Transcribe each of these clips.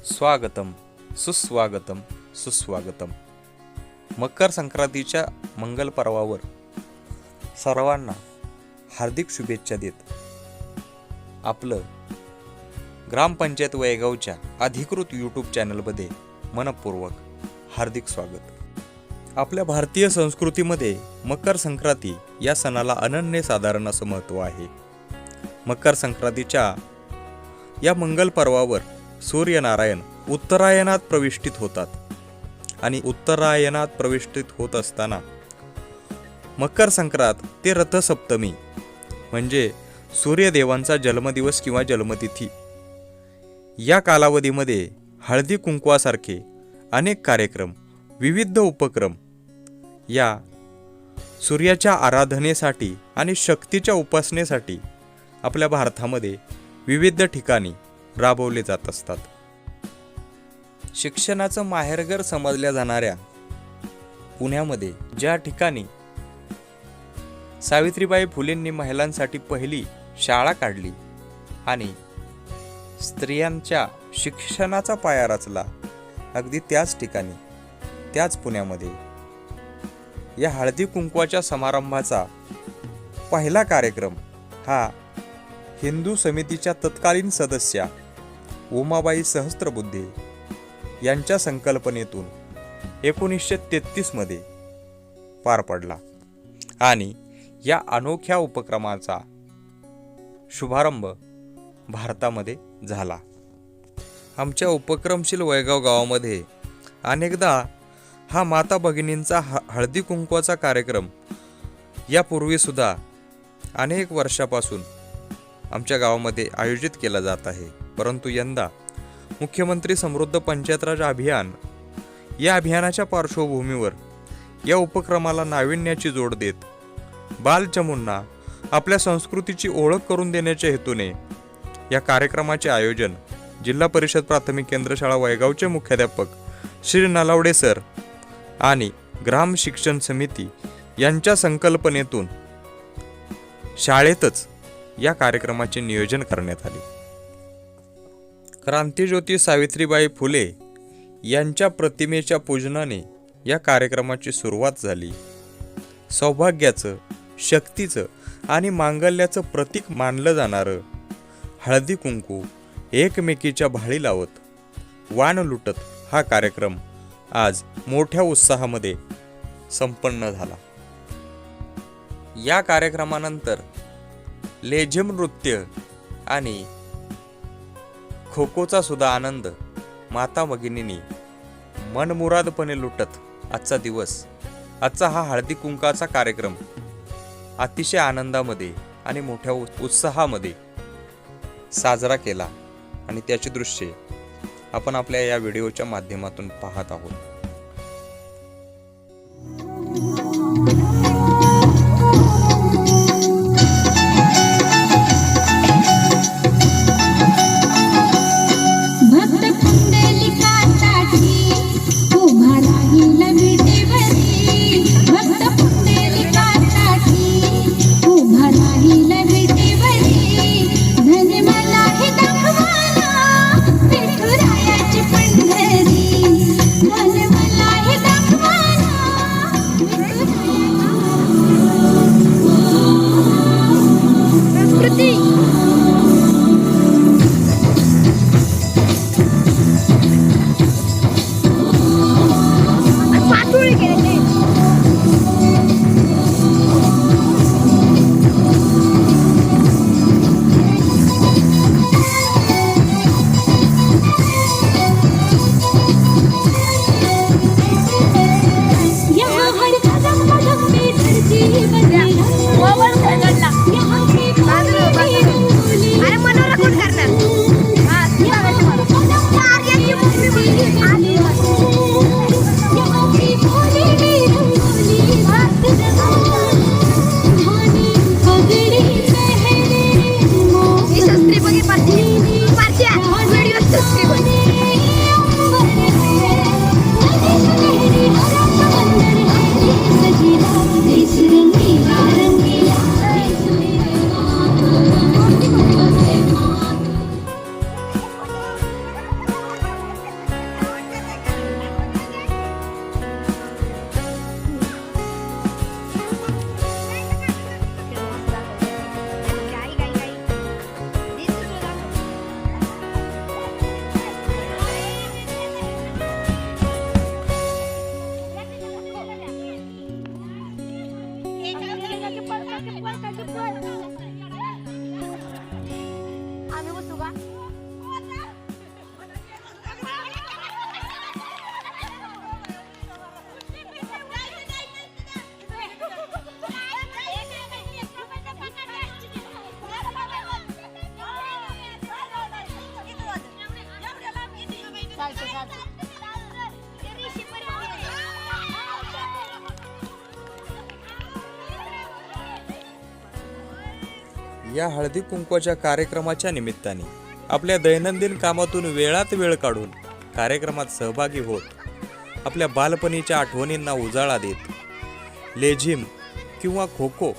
स्वागतम सुस्वागतम सुस्वागतम. मकर संक्रांतीच्या मंगल पर्वावर सर्वांना हार्दिक शुभेच्छा देत आपलं ग्रामपंचायत वयगावच्या अधिकृत यूट्यूब चॅनलमध्ये मनपूर्वक हार्दिक स्वागत. आपल्या भारतीय संस्कृतीमध्ये मकर संक्रांती या सणाला अनन्यसाधारण असं महत्त्व आहे. मकर संक्रांतीच्या या मंगल पर्वावर सूर्यनारायण उत्तरायणात प्रविष्टित होतात आणि उत्तरायणात प्रविष्टित होत असताना मकर संक्रांत ते रथसप्तमी म्हणजे सूर्यदेवांचा जन्मदिवस किंवा जन्मतिथी या कालावधीमध्ये हळदी कुंकवासारखे अनेक कार्यक्रम, विविध उपक्रम या सूर्याच्या आराधनेसाठी आणि शक्तीच्या उपासनेसाठी आपल्या भारतामध्ये विविध ठिकाणी राबवले जात असतात. शिक्षणाचं माहेरघर समजल्या जाणाऱ्या पुण्यामध्ये ज्या ठिकाणी सावित्रीबाई फुलेंनी महिलांसाठी पहिली शाळा काढली आणि स्त्रियांच्या शिक्षणाचा पाया रचला, अगदी त्याच ठिकाणी त्याच पुण्यामध्ये या हळदी कुंकवाच्या समारंभाचा पहिला कार्यक्रम हा हिंदू समितीच्या तत्कालीन सदस्या उमाबाई सहस्त्रबुद्धे यांच्या संकल्पनेतून 1933 मध्ये पार पडला आणि या अनोख्या उपक्रमाचा शुभारंभ भारतामध्ये झाला. आमच्या उपक्रमशील वयगाव गावामध्ये अनेकदा हा माता भगिनींचा हळदी कुंकवाचा कार्यक्रम यापूर्वी सुद्धा अनेक वर्षापासून आमच्या गावामध्ये आयोजित केला जात आहे. परंतु यंदा मुख्यमंत्री समृद्ध पंचायतराज अभियान या अभियानाच्या पार्श्वभूमीवर या उपक्रमाला नाविन्याची जोड देत बालचमूंना आपल्या संस्कृतीची ओळख करून देण्याच्या हेतूने या कार्यक्रमाचे आयोजन जिल्हा परिषद प्राथमिक केंद्र शाळा वयगावचे मुख्याध्यापक श्री नलावडे सर आणि ग्राम शिक्षण समिती यांच्या संकल्पनेतून शाळेतच या कार्यक्रमाचे नियोजन करण्यात आले. क्रांतिज्योती सावित्रीबाई फुले यांच्या प्रतिमेच्या पूजनाने या कार्यक्रमाची सुरुवात झाली. सौभाग्याचं, शक्तीचं आणि मांगल्याचं प्रतीक मानलं जाणारं हळदी कुंकू एकमेकीच्या भाळी लावत वाण लुटत हा कार्यक्रम आज मोठ्या उत्साहामध्ये संपन्न झाला. या कार्यक्रमानंतर लेझिम नृत्य आणि खो खोचा सुद्धा आनंद माता भगिनींनी मनमुरादपणे लुटत आजचा हा हळदी कुंकाचा कार्यक्रम अतिशय आनंदामध्ये आणि मोठ्या उत्साहामध्ये साजरा केला आणि त्याची दृश्ये आपण आपल्या या व्हिडिओच्या माध्यमातून पाहत आहोत. पंढरी या हळदी कुंकवाच्या कार्यक्रमाच्या निमित्ताने आपल्या दैनंदिन कामातून वेळात वेळ काढून कार्यक्रमात सहभागी होत आपल्या बालपणीच्या आठवणींना उजाळा देत लेझिम किंवा खो खो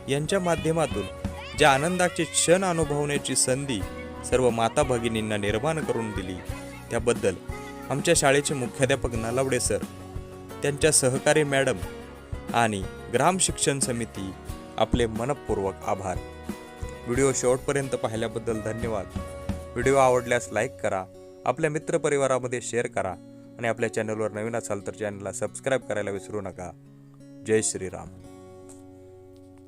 यांच्या माध्यमातून ज्या आनंदाचे क्षण अनुभवण्याची संधी सर्व माता भगिनींना निर्माण करून दिली त्याबद्दल आमच्या शाळेचे मुख्याध्यापक नलावडे सर, त्यांच्या सहकारी मॅडम आणि ग्राम शिक्षण समिती आपले मनपूर्वक आभार. व्हिडिओ शेवटपर्यंत पाहिल्याबद्दल धन्यवाद. व्हिडिओ आवडल्यास लाईक करा, आपल्या मित्रपरिवारामध्ये शेअर करा आणि आपल्या चॅनलवर नवीन असाल तर चॅनलला सबस्क्राईब करायला विसरू नका. जय श्रीराम.